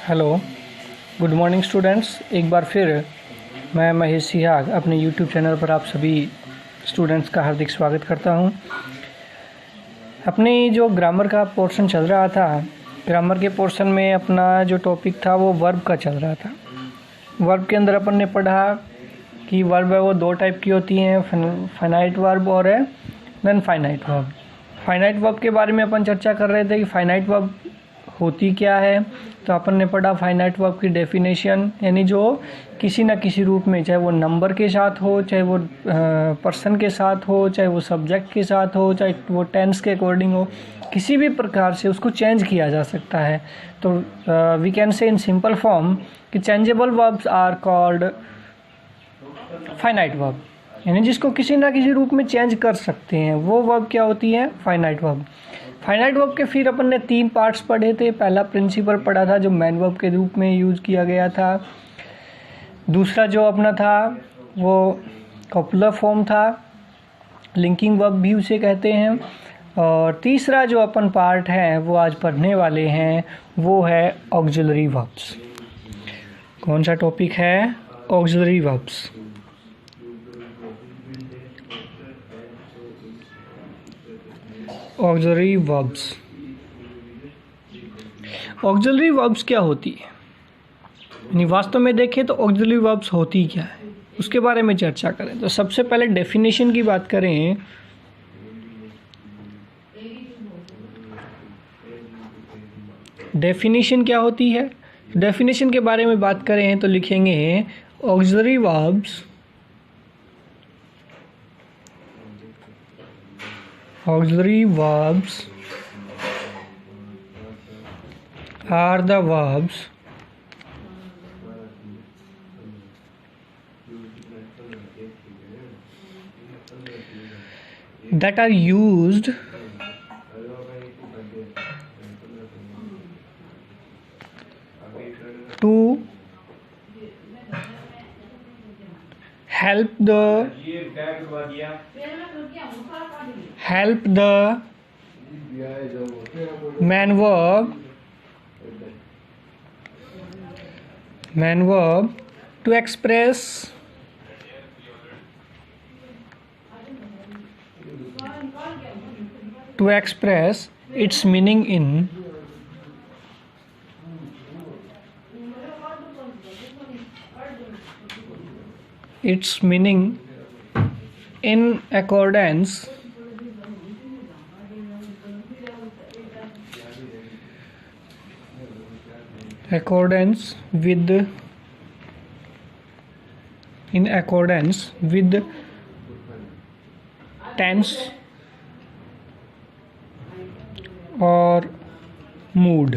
Hello, good morning students. एक बार फिर मैं महेश सिहाग अपने यूट्यूब चैनल पर आप सभी स्टूडेंट्स का हार्दिक स्वागत करता हूं। अपनी जो ग्रामर का पोर्शन चल रहा था, ग्रामर के पोर्शन में अपना जो टॉपिक था वो वर्ब का चल रहा था। वर्ब के अंदर अपन ने पढ़ा कि वर्ब है वो दो टाइप की होती हैं, फाइनाइट वर्ब और non finite verb. Finite verb के बारे में अपन चर्चा कर रहे थे कि फाइनाइट वर्ब होती क्या है। तो अपन ने पढ़ा फाइनाइट वर्ब की डेफिनेशन, यानी जो किसी न किसी रूप में, चाहे वो नंबर के साथ हो, चाहे वो पर्सन के साथ हो, चाहे वो सब्जेक्ट के साथ हो, चाहे वो टेंस के अकॉर्डिंग हो, किसी भी प्रकार से उसको चेंज किया जा सकता है। तो we can say in simple form कि changeable verbs are called finite verb, यानी जिसको किसी ना किसी रूप में चेंज कर सकते हैं वो वर्ब क्या होती है, फाइनाइट वर्ब। फाइनाइट वर्ब के फिर अपन ने 3 पार्ट्स पढ़े थे। पहला प्रिंसिपल पढ़ा था जो मैन वर्ब के रूप में यूज किया गया था। दूसरा जो अपना था वो कॉपुलर फॉर्म था, लिंकिंग वर्ब भी उसे कहते हैं। और तीसरा जो अपन पार्ट है वो आज पढ़ने वाले हैं वो है ऑक्सिलरी वर्ब्स। कौन सा टॉपिक है? Auxiliary verbs. Auxiliary verbs. Auxiliary verbs क्या होती है, यानी वास्तव में देखें तो ऑक्सिलरी वर्ब्स होती क्या है उसके बारे में चर्चा करें। तो सबसे पहले डेफिनेशन की बात करें। डेफिनेशन क्या होती है? डेफिनेशन के बारे में बात करें तो लिखेंगे auxiliary verbs are the verbs that are used to help the main verb to express its meaning in accordance with tense और मूड।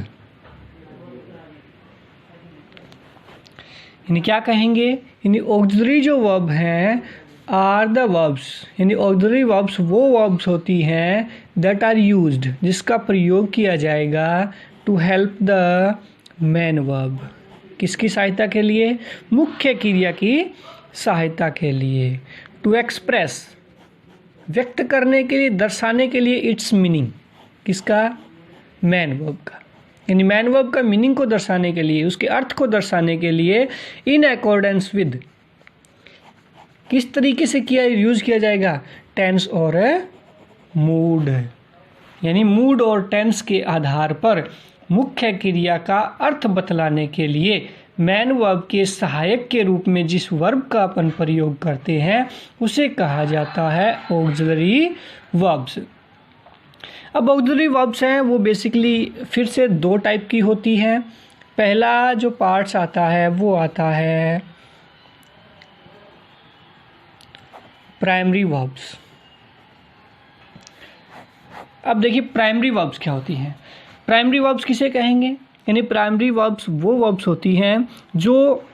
यानी क्या कहेंगे, यानी ऑक्सिलरी जो वर्ब हैं आर द वर्ब्स, यानी ऑक्सिलरी वर्ब्स वो वर्ब्स होती हैं दैट आर यूज्ड, जिसका प्रयोग किया जाएगा to help the main verb. किसकी सहायता के लिए? मुख्य क्रिया की सहायता के लिए। टू एक्सप्रेस, व्यक्त करने के लिए, दर्शाने के लिए इट्स मीनिंग, किसका? मैन वर्ब का। यानी मैन वर्ब का मीनिंग को दर्शाने के लिए, उसके अर्थ को दर्शाने के लिए इन अकॉर्डेंस विद, किस तरीके से यूज किया जाएगा? टेंस और मूड, यानी मूड और टेंस के आधार पर मुख्य क्रिया का अर्थ बतलाने के लिए मैन वर्ब के सहायक के रूप में जिस वर्ब का अपन प्रयोग करते हैं उसे कहा जाता है ऑक्सिलरी वर्ब्स। अब ऑक्सिलरी वर्ब्स हैं वो बेसिकली फिर से 2 टाइप की होती हैं। पहला जो पार्ट्स आता है वो आता है प्राइमरी वर्ब्स। अब देखिए प्राइमरी वर्ब्स क्या होती हैं। प्राइमरी वर्ब्स किसे कहेंगे? यानी प्राइमरी वर्ब्स वो वर्ब्स होती हैं जो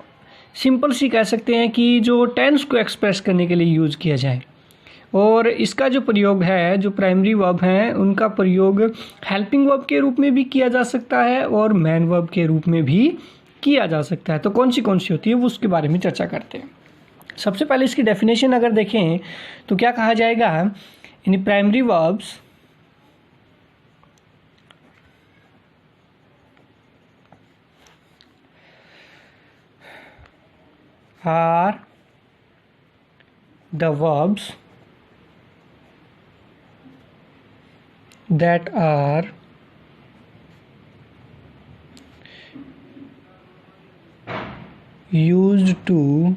सिंपल सी कह सकते हैं कि जो टेंस को एक्सप्रेस करने के लिए यूज़ किया जाए। और इसका जो प्रयोग है, जो प्राइमरी वर्ब हैं उनका प्रयोग हेल्पिंग वर्ब के रूप में भी किया जा सकता है और मेन वर्ब के रूप में भी किया जा सकता है। तो कौन सी होती है वो उसके बारे में चर्चा करते हैं। सबसे पहले इसकी डेफिनेशन अगर देखें तो क्या कहा जाएगा, यानी primary verbs are the verbs that are used to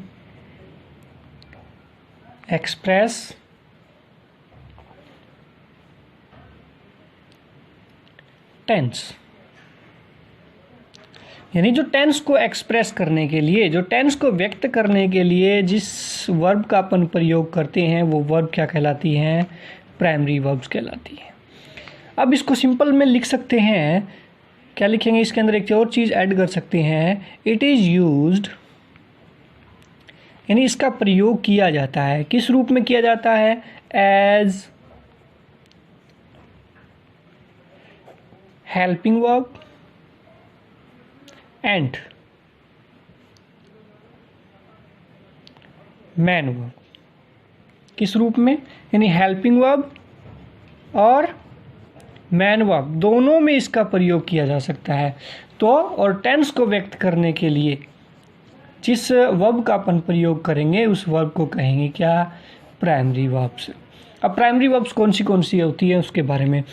express tense. यानी जो टेंस को एक्सप्रेस करने के लिए, जो टेंस को व्यक्त करने के लिए जिस वर्ब का अपन प्रयोग करते हैं वो वर्ब क्या कहलाती हैं? प्राइमरी वर्ब्स कहलाती हैं। अब इसको सिंपल में लिख सकते हैं, क्या लिखेंगे इसके अंदर? एक और चीज़ ऐड कर सकते हैं, इट इज़ यूज्ड, यानी इसका प्रयोग किया जाता है। किस रूप में किया जाता है? As helping verb and main verb. किस रूप में? यानी हेल्पिंग वर्ब और मैन वर्ब दोनों में इसका प्रयोग किया जा सकता है। तो और टेंस को व्यक्त करने के लिए जिस वर्ब का अपन प्रयोग करेंगे उस वर्ब को कहेंगे क्या? Primary verbs. अब प्राइमरी वर्ब्स कौन सी होती है उसके बारे में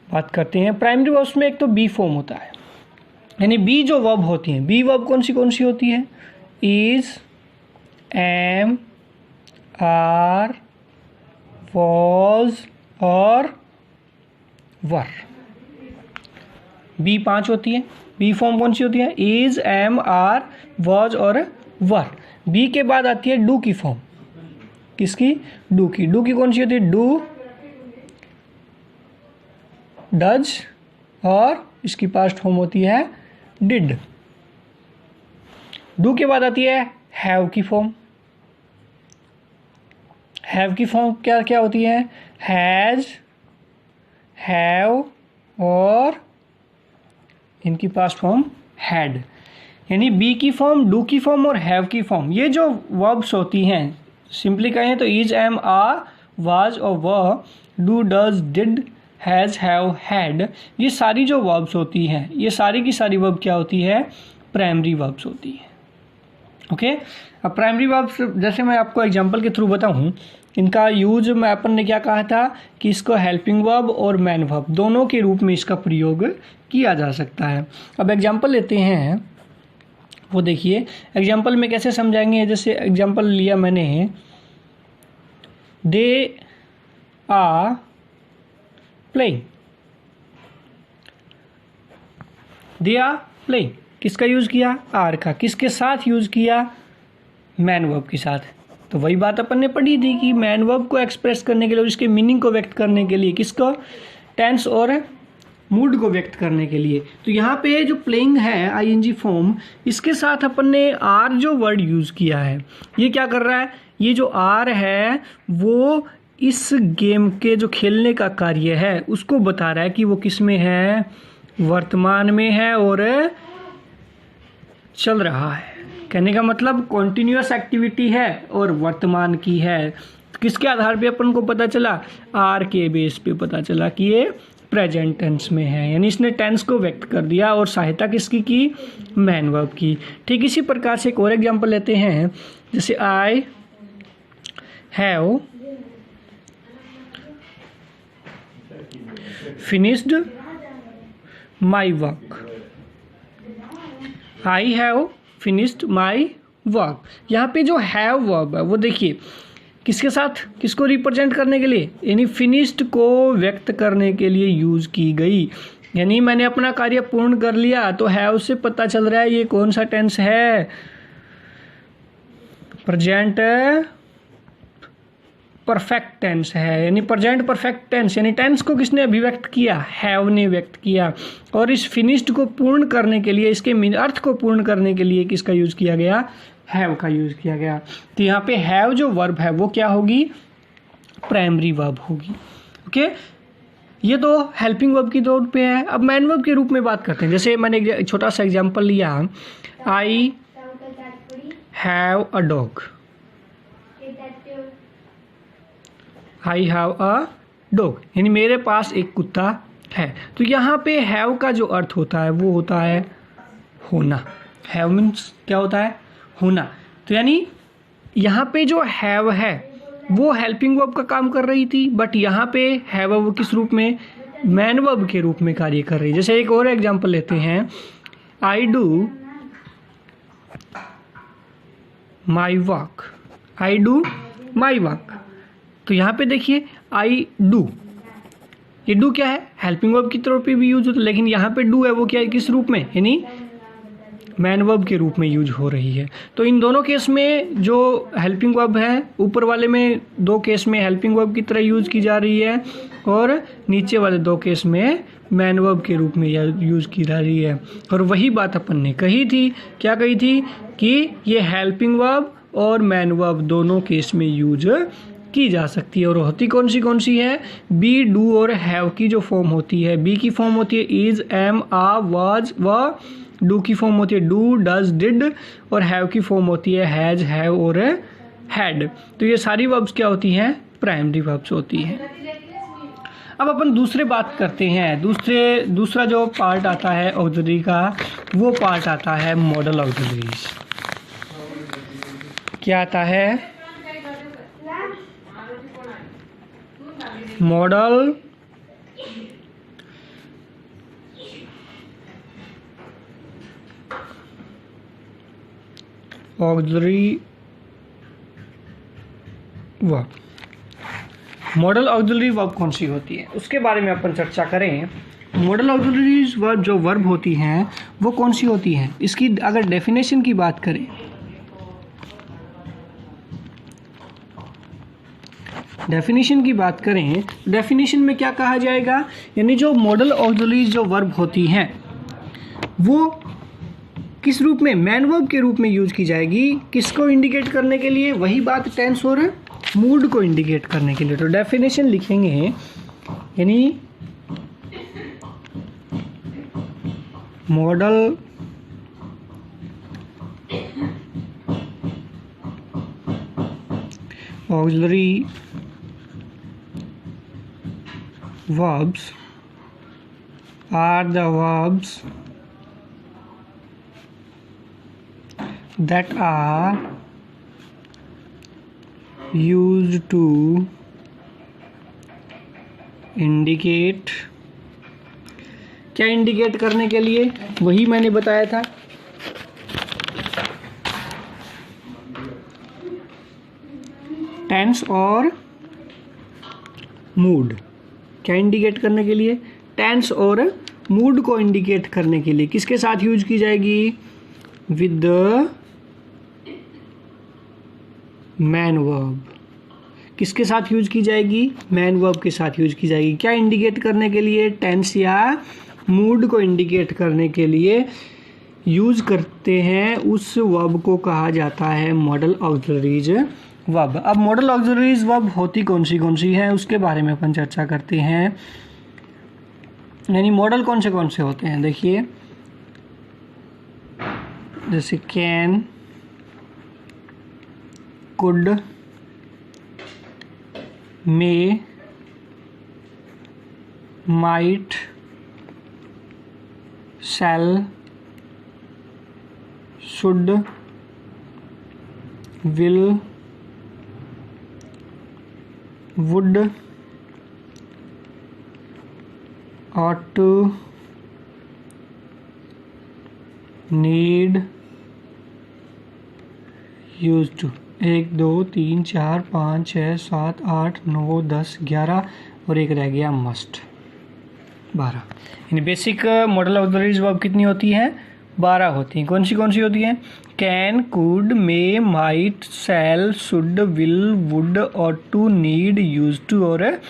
बात करते हैं। प्राइमरी वर्ब्स में एक तो बी फॉर्म होता है, यानी बी जो वर्ब होती हैं, बी वर्ब कौन सी होती है? इज, एम, आर, वॉज और वर। बी 5 होती है। बी फॉर्म कौन सी होती है? इज, एम, आर, वॉज और वर। बी के बाद आती है डू की फॉर्म। किसकी? डू की। डू की कौन सी होती है? डू, डज और इसकी पास्ट फॉर्म होती है डिड। डू के बाद आती है हैव की फॉर्म। हैव की फॉर्म क्या क्या होती है? हैज, हैव और इनकी पास्ट फॉर्म हैड। यानी बी की फॉर्म, डू की फॉर्म और हैव की फॉर्म, ये जो वर्ब्स होती हैं सिंपली कहें तो इज, एम, आर, वाज और were, do, does, did, has, have, had, ये सारी जो वर्ब्स होती हैं ये सारी की सारी वर्ब क्या होती है? प्राइमरी वर्ब्स होती है। ओके। अब प्राइमरी वर्ब्स जैसे मैं आपको एग्जांपल के थ्रू बताऊं, इनका यूज मैं अपन ने क्या कहा था कि इसको हेल्पिंग वर्ब और मैन वर्ब दोनों के रूप में इसका प्रयोग किया जा सकता है। अब एग्जांपल लेते हैं, वो देखिए एग्जांपल में कैसे समझाएंगे। जैसे एग्जांपल लिया मैंने, they are playing. They are playing किसका यूज किया? आर का। किसके साथ यूज किया? मैन वर्ब के साथ। तो वही बात अपन ने पढ़ी थी कि मैन वर्ब को एक्सप्रेस करने के लिए और इसके मीनिंग को व्यक्त करने के लिए किसको? टेंस और मूड को व्यक्त करने के लिए। तो यहाँ पे जो प्लेइंग है आईएनजी फॉर्म, इसके साथ अपन ने आर जो वर्ड यूज किया है, ये क्या कर रहा है? ये जो आर है वो इस गेम के जो खेलने का कार्य है उसको बता रहा है कि वो किस में है? वर्तमान में है और चल रहा है। कहने का मतलब कॉन्टिन्यूअस एक्टिविटी है और वर्तमान की है। किसके आधार पे अपन को पता चला? आर के बेस पे पता चला कि ये प्रेजेंट टेंस में है, यानी इसने टेंस को व्यक्त कर दिया और सहायता किसकी की? मैन वर्ब की। ठीक इसी प्रकार से एक और एग्जांपल लेते हैं, जैसे I have finished my work. I have finished my work. यहाँ पे जो हैव वर्ब है वो देखिए किसके साथ, किसको रिप्रेजेंट करने के लिए? यानी फिनिश्ड को व्यक्त करने के लिए यूज की गई। यानी मैंने अपना कार्य पूर्ण कर लिया, तो हैव से पता चल रहा है ये कौन सा टेंस है? प्रेजेंट परफेक्ट टेंस है। यानी प्रेजेंट परफेक्ट टेंस, यानी टेंस को किसने अभिव्यक्त किया? हैव ने व्यक्त किया। और इस फिनिश्ड को पूर्ण करने के लिए, इसके अर्थ को पूर्ण करने के लिए किसका यूज किया गया? हैव का यूज किया गया। तो यहाँ पे हैव जो वर्ब है वो क्या होगी? प्राइमरी वर्ब होगी। ओके, ये तो हेल्पिंग वर्ब की तौर पे है। अब मैन वर्ब के रूप में बात करते हैं। जैसे मैंने एक छोटा सा एग्जांपल लिया, I have a dog. I have a dog, यानी मेरे पास एक कुत्ता है। तो यहाँ पे हैव का जो अर्थ होता है वो होता है होना। हैव मीन्स क्या होता है? होना। तो यानी यहाँ पे जो हैव है वो हेल्पिंग वर्ब का काम कर रही थी, बट यहाँ पे हैव वो किस रूप में, मैन वर्ब के रूप में कार्य कर रही है। जैसे एक और एग्जांपल लेते हैं, I do my work, I do my work. तो यहाँ पे देखिए आई डू, ये डू क्या है, हेल्पिंग वर्ब की तौर पे भी यूज होता है, लेकिन यहाँ पे डू है वो क्या है, किस रूप में, यानी मैन वर्ब के रूप में यूज हो रही है। तो इन दोनों केस में जो हेल्पिंग वर्ब है, ऊपर वाले में 2 केस में हेल्पिंग वर्ब की तरह यूज की जा रही है और नीचे वाले 2 केस में मैन वर्ब के रूप में यूज की जा रही है। और वही बात अपन ने कही थी, क्या कही थी, कि ये हेल्पिंग वर्ब और मैन वर्ब दोनों केस में यूज की जा सकती है। और होती कौन सी है, बी, डू और हैव की जो फॉर्म होती है, बी की फॉर्म होती है इज, एम, आ, वाज, व। डू की फॉर्म होती है डू, डज, डिड। और हैव की फॉर्म होती है हैज, हैव और हैड। तो ये सारी वर्ब्स क्या होती हैं, प्राइमरी वर्ब्स होती हैं। अब अपन दूसरे बात करते हैं, दूसरा जो पार्ट आता है ऑक्सिलरी का, वो पार्ट आता है मॉडल ऑक्सिलरीज। क्या आता है, model auxiliary verb. Model auxiliary verb कौन सी होती है उसके बारे में अपन चर्चा करें। मॉडल ऑक्सिलरी वर्ब जो वर्ब होती हैं वो कौन सी होती हैं, इसकी अगर डेफिनेशन की बात करें, डेफिनेशन में क्या कहा जाएगा, यानी जो मॉडल ऑक्सिलरी जो वर्ब होती हैं वो किस रूप में, मैन वर्ब के रूप में यूज की जाएगी, किसको इंडिकेट करने के लिए, वही बात टेंस और मूड को इंडिकेट करने के लिए। तो डेफिनेशन लिखेंगे, यानी model auxiliary verbs are the verbs that are used to indicate, क्या इंडिकेट करने के लिए, वही मैंने बताया था, टेंस और मूड। क्या इंडिकेट करने के लिए, टेंस और मूड को इंडिकेट करने के लिए किसके साथ यूज की जाएगी, विद द मैन वर्ब। किसके साथ यूज की जाएगी, मैन वर्ब के साथ यूज की जाएगी। क्या इंडिकेट करने के लिए, टेंस या मूड को इंडिकेट करने के लिए यूज करते हैं, उस वर्ब को कहा जाता है मॉडल ऑक्सिलरीज वर्ब। अब मॉडल ऑक्सिलरीज वर्ब होती कौन सी है उसके बारे में अपन चर्चा करते हैं। यानी मॉडल कौन से होते हैं, देखिए जैसे can, could, may, might, shall, should, will, would, ought to, need, used to। 1 2 3 4 5 6 7 8 9 10 11 और एक रह गया मस्ट, 12। यानी बेसिक मॉडल ऑक्सिलरीज वर्ब कितनी होती हैं, 12 होती हैं। कौन सी होती हैं, can, could, may, might, shall, should, will, would, ought to, need, use to और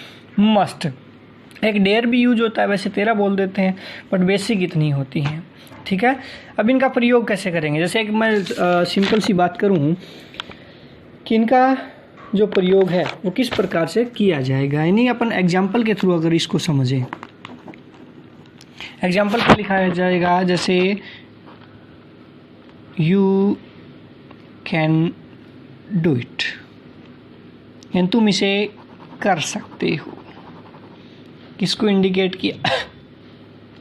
मस्ट। एक डेयर भी यूज होता है, वैसे 13 बोल देते हैं, बट बेसिक इतनी होती हैं। ठीक है, अब इनका प्रयोग कैसे करेंगे, जैसे एक मैं सिंपल सी बात करूं कि इनका जो प्रयोग है वो किस प्रकार से किया जाएगा, यानी अपन एग्जाम्पल के थ्रू अगर इसको समझें। एग्जाम्पल पे लिखा जाएगा, जैसे यू कैन डू इट, यानी तुम इसे कर सकते हो। किसको इंडिकेट किया,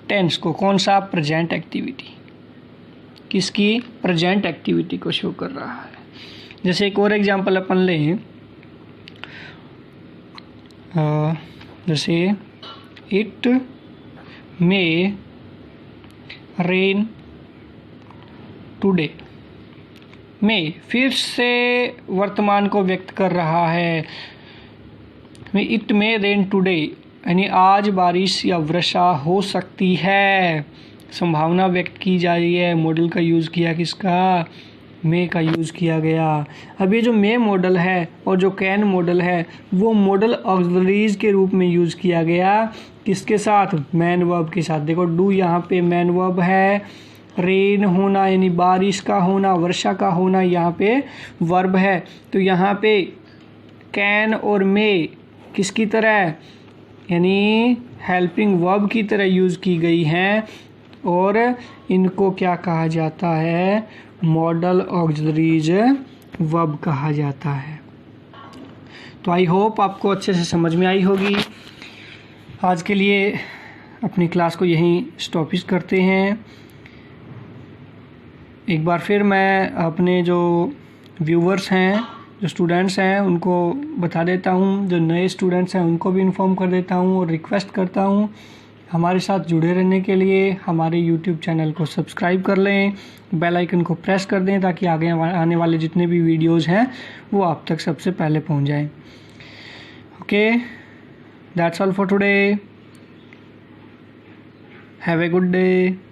टेंस को। कौन सा, प्रेजेंट एक्टिविटी। किसकी, प्रेजेंट एक्टिविटी को शो कर रहा है। जैसे एक और एग्जांपल अपन लें, जैसे इट मे रेन टुडे। मे फिर से वर्तमान को व्यक्त कर रहा है। इट मे रेन टुडे यानी आज बारिश या वर्षा हो सकती है, संभावना व्यक्त की जा रही है। मॉडल का यूज़ किया किसका? मे का यूज़ किया गया। अब ये जो मे मॉडल है और जो कैन मॉडल है वो मॉडल ऑक्सिलरीज के रूप में यूज़ किया गया। किसके साथ? मैन वर्ब के साथ। देखो डू यहाँ पे मैन वर्ब है, रेन होना यानी बारिश का होना, वर्षा का होना यहाँ पे वर्ब है। तो यहाँ पे कैन और मे किसकी तरह यानी हेल्पिंग वर्ब की तरह यूज़ की गई हैं और इनको क्या कहा जाता है? मॉडल ऑक्सिलरीज वर्ब कहा जाता है। तो आई होप आपको अच्छे से समझ में आई होगी। आज के लिए अपनी क्लास को यहीं स्टॉपिश करते हैं। एक बार फिर मैं अपने जो व्यूवर्स हैं, जो स्टूडेंट्स हैं, उनको बता देता हूँ, जो नए स्टूडेंट्स हैं उनको भी इन्फॉर्म कर देता हूँ और रिक्वेस्ट करता हूँ हमारे साथ जुड़े रहने के लिए हमारे YouTube चैनल को सब्सक्राइब कर लें, बेल आइकन को प्रेस कर दें ताकि आगे आने वाले जितने भी वीडियोस हैं वो आप तक सबसे पहले पहुंच जाएं। Okay, that's all for today. Have a good day.